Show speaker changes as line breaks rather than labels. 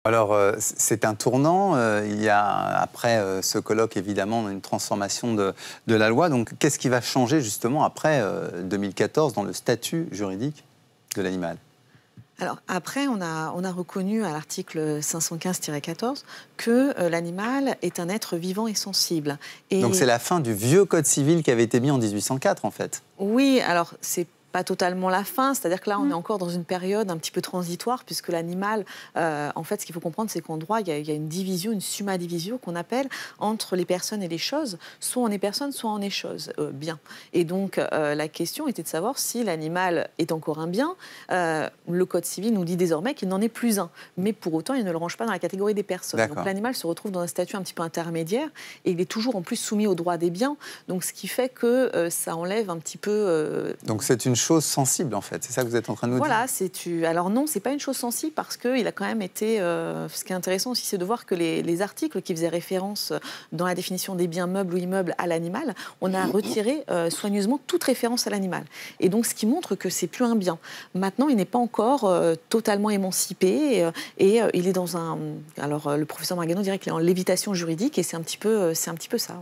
Alors, c'est un tournant. Il y a, après ce colloque, évidemment, une transformation de la loi. Donc, qu'est-ce qui va changer, justement, après 2014, dans le statut juridique de l'animal?
Alors après, on a reconnu à l'article 515-14 que l'animal est un être vivant et sensible.
Donc, c'est la fin du vieux code civil qui avait été mis en 1804, en fait.
Oui, alors c'est pas totalement la fin, c'est-à-dire que là, on est encore dans une période un petit peu transitoire, puisque l'animal, en fait, ce qu'il faut comprendre, c'est qu'en droit, il y a une division, une summa divisio qu'on appelle entre les personnes et les choses. Soit on est personne, soit on est chose, bien. Et donc, la question était de savoir si l'animal est encore un bien. Le Code civil nous dit désormais qu'il n'en est plus un. Mais pour autant, il ne le range pas dans la catégorie des personnes. Donc l'animal se retrouve dans un statut un petit peu intermédiaire et il est toujours en plus soumis au droit des biens. Donc, ce qui fait que ça enlève un petit peu...
Donc, c'est une chose sensible, en fait. C'est ça que vous êtes en train de nous dire?
Voilà, alors non, c'est pas une chose sensible parce qu'il a quand même été... ce qui est intéressant aussi, c'est de voir que les articles qui faisaient référence dans la définition des biens meubles ou immeubles à l'animal, on a retiré soigneusement toute référence à l'animal. Et donc, ce qui montre que c'est plus un bien. Maintenant, il n'est pas encore totalement émancipé et il est dans un... Alors, le professeur Margano dirait qu'il est en lévitation juridique et c'est un petit peu ça.